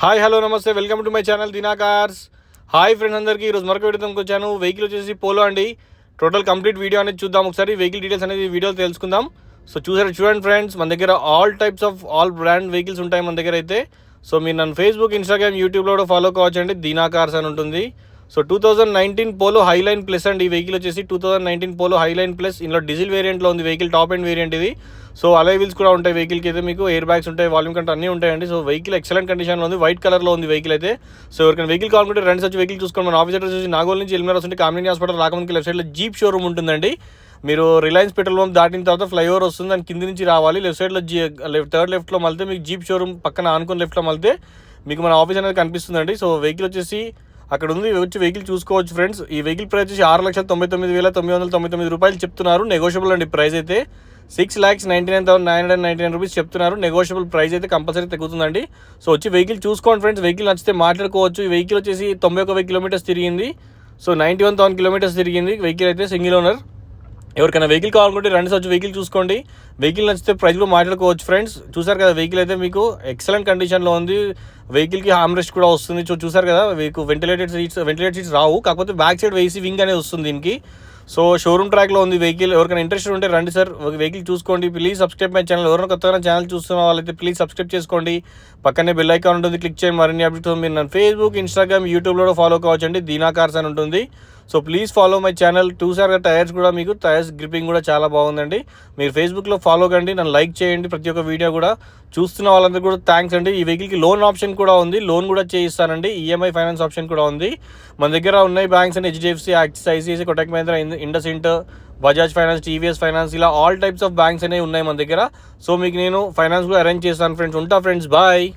Hi hello నమస్తే welcome to my channel Deena cars. Hi friends అందరికీ ఈరోజు మరొక వీడియోకి వచ్చాను. వెహికల్ వచ్చేసి పోలో అండి. టోటల్ కంప్లీట్ వీడియో అనేది చూద్దాం. ఒకసారి వెహికల్ డీటెయిల్స్ అనేది వీడియోలో తెలుసుకుందాం. సో చూడండి ఫ్రెండ్స్, మన దగ్గర all types of all brand vehicles ఉంటాయి మన దగ్గర అయితే. సో మీరు నన్ను ఫేస్బుక్, ఇన్స్టాగ్రామ్, యూట్యూబ్లో కూడా ఫాలో కావచ్చు అండి. దీనా కార్స్ అని ఉంటుంది. సో 2019 పోలో హైలైన్ ప్లస్ అండి. ఈ వెహికల్ వచ్చేసి 2019 పోలో హైలైన్ ప్లస్. ఇందులో డీజిల్ వేరియంట్లో ఉంది వెహికల్, టాప్ ఎండ్ వేరియంట్ ఇది. సో అలై వీల్స్ కూడా ఉంటాయి వెహికల్కి అయితే, మీకు ఎయిర్ బ్యాగ్స్ ఉంటాయి, వాల్యూమ్ కంట్రోల్ అన్నీ ఉంటాయండి. సో వెహికల్ ఎక్సలెంట్ కండిషన్లో ఉంది, వైట్ కలర్లో ఉంది వెహికల్ అయితే. సో ఎవరికైనా వెహికల్ కావాలంటే రెండు వచ్చి వెహికల్ చూసుకోండి. మన ఆఫీస్ అడ్రస్ వచ్చి నాగోల్ నుంచి ఎల్మినార్ వస్తుంటే కామినీ హాస్పిటల్ రాకముందుకి లెఫ్ట్ సైడ్లో జీప్ షోరూమ్ ఉంటుందండి. మీరు రిలయన్స్ పెట్రోల్ పంప్ దాటిన తర్వాత ఫ్లైఓవర్ వస్తుంది, దాని కింద నుంచి రావాలి. లెఫ్ట్ సైడ్లో థర్డ్ లెఫ్ట్లో మళ్తే మీకు జీప్ షోరూమ్ పక్కన ఆనుకుని లెఫ్ట్లో మళ్తే మీకు మన ఆఫీస్ అనేది కనిపిస్తుందండి. సో వెహికల్ వచ్చేసి అక్కడ ఉంది, వచ్చి వెహికల్ చూసుకోవచ్చు ఫ్రెండ్స్. ఈ వెహికల్ ప్రైస్ వచ్చి 6,99,999 రూపాయలు చెప్తున్నారు. నెగోషియబుల్ అండి ప్రైస్ అయితే. 6,99,999 రూపీస్ చెప్తున్నారు. నెగోషియబుల్ ప్రైస్ అయితే కంపల్సరీ తగ్గుతుందండి. సో వచ్చి వెహికల్ చూసుకోండి ఫ్రెండ్స్. వెహికల్ నచ్చితే మాట్లాడుకోవచ్చు. ఈ వెహికల్ వచ్చేసి 91,000 కిలోమీటర్స్ తిరిగింది. సో 91,000 కిలోమీటర్స్ తిరిగింది వెహికల్ అయితే, సింగిల్ ఓనర్. ఎవరికైనా వెహికల్ కావాలనుకుంటే రెండు వచ్చి వెహికల్ చూసుకోండి. వెహికల్ నచ్చితే ప్రైస్ కూడా మాట్లాడుకోవచ్చు ఫ్రెండ్స్. చూసారు కదా వెహికల్ అయితే మీకు ఎక్సలెంట్ కండిషన్లో ఉంది. వెహికల్కి హార్మ్ రెస్ట్ కూడా వస్తుంది. చూసారు కదా మీకు వెంటిలేటెడ్ సీట్స్ రావు, కాకపోతే బ్యాక్ సైడ్ వేసి వింగ్ అనేది వస్తుంది దీనికి. సో షోరూమ్ ట్రాక్లో ఉంది వెహికల్. ఎవరికైనా ఇంట్రెస్ట్ ఉంటే రండి సార్, వెహికల్ చూసుకోండి. Please subscribe my channel. ఎవరైనా కొత్తగా ఛానల్ చూస్తున్న వాళ్ళైతే ప్లీజ్ సబ్స్క్రైబ్ చేసుకోండి. పక్కనే బెల్ ఐకాన్ ఉంటుంది, క్లిక్ చేయండి. మరిన్ని అప్డేట్స్ మీరు నన్ను ఫేస్బుక్, ఇన్స్టాగ్రామ్, యూట్యూబ్లో ఫాలో కావచ్చు అండి. దీనా కార్స్ అని ఉంటుంది. So please follow my channel. చూసారు కదా టైర్స్ కూడా, మీకు టైర్స్ గ్రిప్పింగ్ కూడా చాలా బాగుందండి. మీరు ఫేస్బుక్లో ఫాలో కండి, నన్ను లైక్ చేయండి. ప్రతి ఒక్క వీడియో కూడా చూస్తున్న వాళ్ళందరూ కూడా థ్యాంక్స్ అండి. ఈ వెహికల్కి లోన్ ఆప్షన్ కూడా ఉంది, లోన్ కూడా చేయిస్తానండి. ఈఎంఐ ఫైనాన్స్ ఆప్షన్ కూడా ఉంది. మన దగ్గర ఉన్నాయి బ్యాంక్స్ అండి, HDFC, axis, ICICI, Kotak Mahindra, Indus ఇంట్, బజాజ్ ఫైనాన్స్, టీవీఎస్ ఫైనాన్స్, ఇలా ఆల్ టైప్స్ ఆఫ్ బ్యాంక్స్ అనేవి ఉన్నాయి మన దగ్గర. సో మీకు నేను ఫైనాన్స్ కూడా అరేంజ్ చేస్తాను ఫ్రెండ్స్. ఉంటా ఫ్రెండ్స్, బాయ్.